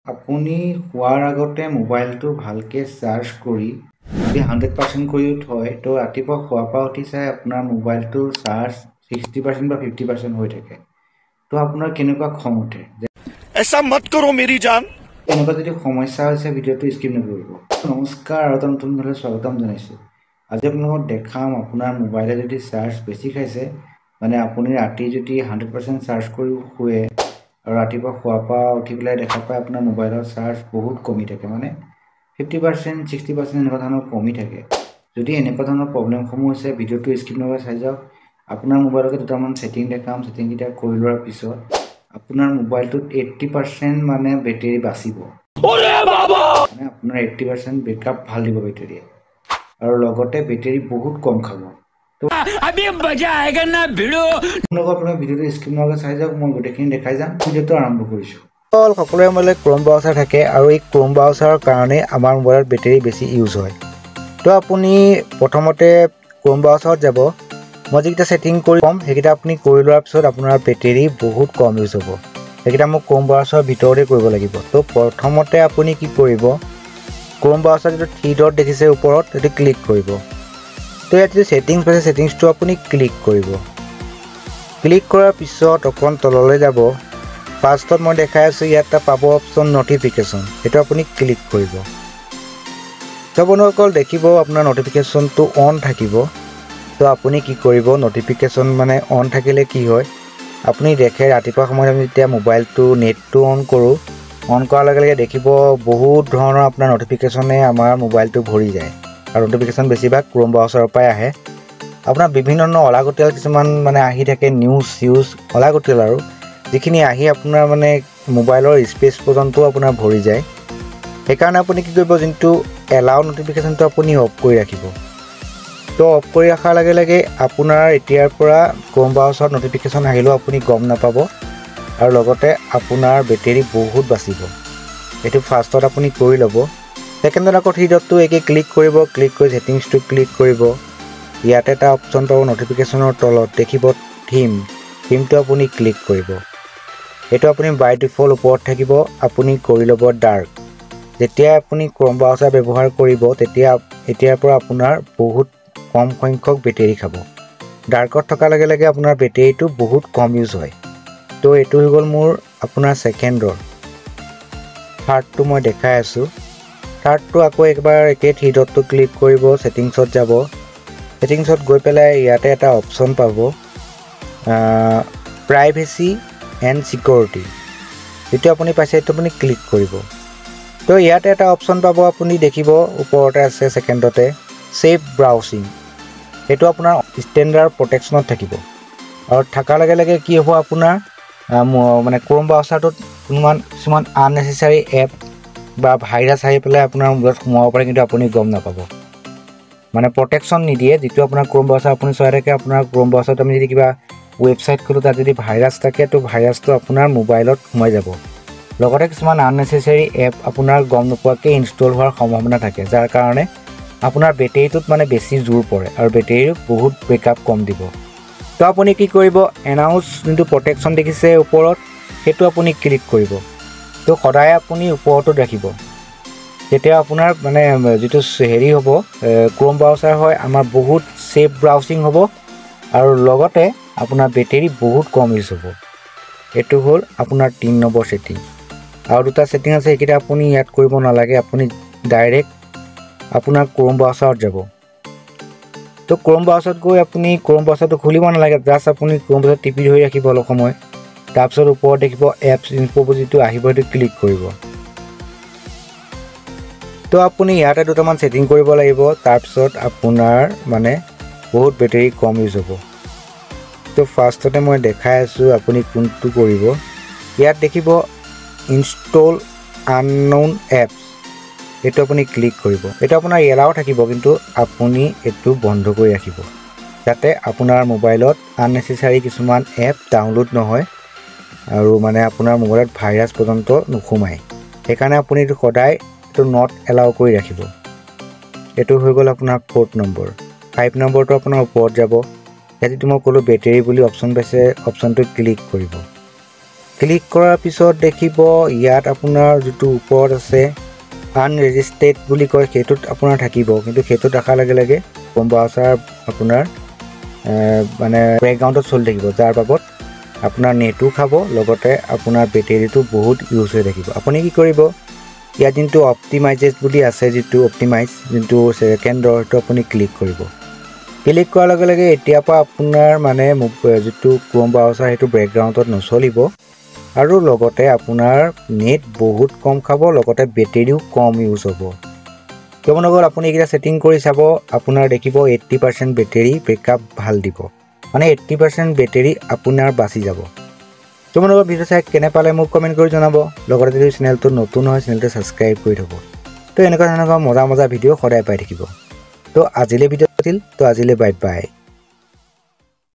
আপুনি শুৱাৰ আগতে মোবাইলটো ভালকৈ চাৰ্জ কৰি যদি 100% কৰি থয় তো ৰাতিপুৱা শুৱাৰ পৰা উঠি চাই আপোনাৰ মোবাইলটো চাৰ্জ 60% বা 50% হৈ থাকে। তো আপোনাৰ কেনেকুৱা খং উঠে যে ऐसा मत करो मेरी जान। এনেকুৱা যদি সমস্যা হৈছে ভিডিঅ'টো স্কিপ নকৰিব। নমস্কাৰ আৰু এটা নতুন ভিডিঅ'লৈ স্বাগতম জনাইছোঁ। আজি আপোনালোকক দেখাম আপোনাৰ মোবাইলে যদি চাৰ্জ বেছি খাইছে মানে আপুনি ৰাতি যদি 100% চাৰ্জ কৰি শুৱে আৰু ৰাতিপুৱা শুৱাৰ পৰা উঠি পেলাই দেখা পায় আপোনাৰ মোবাইলৰ চাৰ্জ বহুত কমি থাকে, মানে 50% 60% এনেকুৱা ধৰণৰ কমি থাকে। যদি এনেকুৱা ধৰণৰ প্ৰব্লেমসমূহ হৈছে ভিডিঅ'টো স্কিপ নকৰি চাই যাওক। আপোনাৰ মোবাইলতে দুটামান ছেটিং দেখাম। ছেটিংকেইটা কৰি লোৱাৰ পিছত আপোনাৰ মোবাইলটোত 80% মানে বেটেৰী বাচিব, মানে আপোনাৰ 80% বেকআপ ভাল দিব বেটেৰীয়ে, আৰু লগতে বেটেৰী বহুত কম খাব। আপোনাৰ ভিডিঅ'টো স্কিপ নকৰি চাই যাওক, মই গোটেইখিনি দেখাই যাম। ভিডিঅ'টো আৰম্ভ কৰিছোঁ। সকলোৰে মোবাইলত ক্ৰম ব্ৰাউচাৰ থাকে আৰু এই ক্ৰম ব্ৰাউচাৰৰ কাৰণে আমাৰ মোবাইলত বেটেৰী বেছি ইউজ হয়। তো আপুনি প্ৰথমতে ক্ৰম ব্ৰাউচাৰত যাব। মই যিকেইটা ছেটিং কৰি ক'ম সেইকেইটা আপুনি কৰি লোৱাৰ পিছত আপোনাৰ বেটেৰী বহুত কম ইউজ হ'ব। সেইকেইটা মোক ক্ৰম ব্ৰাউচাৰৰ ভিতৰতে কৰিব লাগিব। তো প্ৰথমতে আপুনি কি কৰিব, ক্ৰম ব্ৰাউচাৰ যিটো 3 ডট দেখিছে ওপৰত, সেইটো ক্লিক কৰিব। তো ইয়াত যিটো ছেটিংছ আছে ছেটিংছটো আপুনি ক্লিক কৰিব। ক্লিক কৰাৰ পিছত অকণ তললৈ যাব। ফাৰ্ষ্টত মই দেখাই আছোঁ ইয়াত এটা পাব অপশ্যন নটিফিকেশ্যন, সেইটো আপুনি ক্লিক কৰিব। তো বন্ধুসকল দেখিব আপোনাৰ নটিফিকেশ্যনটো অন থাকিব। তো আপুনি কি কৰিব, নটিফিকেশ্যন মানে অন থাকিলে কি হয়, আপুনি দেখে ৰাতিপুৱা সময়ত আমি যেতিয়া মোবাইলটো নেটটো অন কৰোঁ, অন কৰাৰ লগে লগে দেখিব বহুত ধৰণৰ আপোনাৰ নটিফিকেশ্যনে আমাৰ মোবাইলটো ভৰি যায়। আৰু নটিফিকেশ্যন বেছিভাগ ক্ৰম ব্ৰাউচাৰৰ পৰাই আহে। আপোনাৰ বিভিন্ন ধৰণৰ অলাগতিয়াল কিছুমান মানে আহি থাকে, নিউজ অলাগতিয়াল আৰু যিখিনি আহি আপোনাৰ মানে মোবাইলৰ স্পেচ পৰ্যন্তও আপোনাৰ ভৰি যায়। সেইকাৰণে আপুনি কি কৰিব, যোনটো এলাউ নটিফিকেশ্যনটো আপুনি অফ কৰি ৰাখিব। তো অফ কৰি ৰখাৰ লগে লগে আপোনাৰ এতিয়াৰ পৰা ক্ৰম ব্ৰাউচাৰত নটিফিকেশ্যন আহিলেও আপুনি গম নাপাব, আৰু লগতে আপোনাৰ বেটেৰী বহুত বাচিব। এইটো ফাৰ্ষ্টত আপুনি কৰি ল'ব। ছেকেণ্ডত আকৌ 3 ডটটো একে ক্লিক কৰিব। ক্লিক কৰি ছেটিংছটো ক্লিক কৰিব। ইয়াতে এটা অপশ্যন পাব নটিফিকেশ্যনৰ তলত দেখিব থিমটো আপুনি ক্লিক কৰিব। এইটো আপুনি বাই ডিফল্ট ওপৰত থাকিব, আপুনি কৰি ল'ব ডাৰ্ক। যেতিয়া আপুনি ক্ৰম ব্ৰাউচাৰ ব্যৱহাৰ কৰিব তেতিয়া এতিয়াৰ পৰা আপোনাৰ বহুত কম সংখ্যক বেটেৰী খাব। ডাৰ্কত থকাৰ লগে লগে আপোনাৰ বেটেৰীটো বহুত কম ইউজ হয়। তো এইটো হৈ গ'ল মোৰ আপোনাৰ ছেকেণ্ডৰ। থাৰ্ডটো মই দেখাই আছোঁ। থাৰ্ডটো আকৌ একবাৰ একে 3 ডটটো ক্লিক কৰিব, ছেটিংছত যাব। ছেটিংছত গৈ পেলাই ইয়াতে এটা অপশ্যন পাব প্ৰাইভেচি এণ্ড ছিকিউৰিটি, যিটো আপুনি পাইছে সেইটো আপুনি ক্লিক কৰিব। তো ইয়াতে এটা অপশ্যন পাব, আপুনি দেখিব ওপৰতে আছে ছেকেণ্ডতে ছেফ ব্ৰাউচিং। সেইটো আপোনাৰ ষ্টেণ্ডাৰ্ড প্ৰটেকশ্যনত থাকিব, আৰু থকাৰ লগে লগে কি হ'ব, আপোনাৰ মানে ক্ৰম ব্ৰাউচাৰটোত কিছুমান আননেচেচাৰী এপ বা ভাইৰাছ আহি পেলাই আপোনাৰ মোবাইলত সোমাব পাৰে, কিন্তু আপুনি গম নাপাব। মানে প্ৰটেকশ্যন নিদিয়ে। যিটো আপোনাৰ ক্ৰম ব্ৰাউচাৰ আপুনি চলাই থাকে, আপোনাৰ ক্ৰম ব্ৰাউচাৰত আমি যদি কিবা ৱেবছাইট খোলোঁ তাত যদি ভাইৰাছ থাকে, তো ভাইৰাছটো আপোনাৰ মোবাইলত সোমাই যাব। লগতে কিছুমান আননেচেচাৰী এপ আপোনাৰ গম নোপোৱাকৈ ইনষ্টল হোৱাৰ সম্ভাৱনা থাকে, যাৰ কাৰণে আপোনাৰ বেটেৰীটোত মানে বেছি জোৰ পৰে আৰু বেটেৰীৰ বহুত বেকআপ কম দিব। তো আপুনি কি কৰিব, এনাউন্স যোনটো প্ৰটেকশ্যন দেখিছে ওপৰত, সেইটো আপুনি ক্লিক কৰিব। তো সদায় আপুনি ওপৰতো ৰাখিব। তেতিয়া আপোনাৰ মানে যিটো হেৰি হ'ব, ক্ৰম ব্ৰাউচাৰ হয় আমাৰ বহুত ছেফ ব্ৰাউচিং হ'ব, আৰু লগতে আপোনাৰ বেটেৰী বহুত কম ইউজ হ'ব। এইটো হ'ল আপোনাৰ 3 নম্বৰ ছেটিং। আৰু দুটা ছেটিং আছে, সেইকেইটা আপুনি ইয়াত কৰিব নালাগে। আপুনি ডাইৰেক্ট আপোনাৰ ক্ৰম ব্ৰাউচাৰত যাব। তো ক্ৰম ব্ৰাউচাৰত গৈ আপুনি ক্ৰম ব্ৰাউচাৰটো খুলিব নালাগে, জাষ্ট আপুনি ক্ৰম ব্ৰাউচাৰ টিপি ধৰি ৰাখিব অলপ সময়। তাৰপিছত ওপৰত দেখিব এপছ ইনফো যিটো আহিব, সেইটো ক্লিক কৰিব। তো আপুনি ইয়াতে দুটামান ছেটিং কৰিব লাগিব, তাৰপিছত আপোনাৰ মানে বহুত বেটেৰী কম ইউজ হ'ব। তো ফাৰ্ষ্টতে মই দেখাই আছোঁ আপুনি কোনটো কৰিব। ইয়াত দেখিব ইনষ্টল আননউন এপছ, এইটো আপুনি ক্লিক কৰিব। এইটো আপোনাৰ এলাও থাকিব, কিন্তু আপুনি এইটো বন্ধ কৰি ৰাখিব, যাতে আপোনাৰ মোবাইলত আননেচেচাৰী কিছুমান এপ ডাউনলোড নহয় আৰু মানে আপোনাৰ মোবাইলত ভাইৰাছ পৰ্যন্ত নোসোমায়। সেইকাৰণে আপুনি এইটো সদায় এইটো নট এলাও কৰি ৰাখিব। এইটো হৈ গ'ল আপোনাৰ 4 নম্বৰ। 5 নম্বৰটো আপোনাৰ ওপৰত যাব। ইয়াত যিটো মই ক'লোঁ বেটেৰী বুলি অপশ্যন পাইছে, অপশ্যনটো ক্লিক কৰিব। ক্লিক কৰাৰ পিছত দেখিব ইয়াত আপোনাৰ যেটো ওপৰত আছে আনৰেজিষ্টাৰ্ড বুলি কয় সেইটোত আপোনাৰ থাকিব কিন্তু সেইটোত ৰাখাৰ লগে লগে ক্ৰোম ব্ৰাউজাৰ আপোনাৰ মানে বেকগ্ৰাউণ্ডত চলি থাকিব যাৰ বাবদ আপোনাৰ নেটো খাব লগতে আপোনাৰ বেটাৰীটো বহুত ইউজ হৈ থাকিব আপুনি কি কৰিব ইয়াত কিন্তু অপটিমাইজেড বুলি আছে যেটো অপটিমাইজ যেটো সেকেন্ডৰ তো আপুনি ক্লিক কৰিব ক্লিক কৰাৰ লগে লগে এতিয়া পৰা আপোনাৰ মানে যেটো ক্ৰোম ব্ৰাউজাৰ হেতু বেকগ্ৰাউণ্ডত নচলিব আৰু লগতে আপোনাৰ নেট বহুত কম খাব লগতে বেটাৰীও কম ইউজ হ'ব কেৱনগৰ আপুনি এটা সেটিং কৰি চাব আপোনাৰ দেখিব 80% বেটাৰী বেকআপ ভাল দিব মানে 80% বেটাৰী আপোনাৰ বাচি যাব কেৱনগৰ ভিডিও চাই কেনে পালে মোক কমেন্ট কৰি জনাব লগতে যদি চেনেলটো নতুন হয় চেনেলটো সাবস্ক্ৰাইব কৰি থব তো এনেকুৱা ধৰণৰ মজা ভিডিও সদায় পাই থাকিব তো আজিলে ভিডিও আছিল তো আজিলে বাই বাই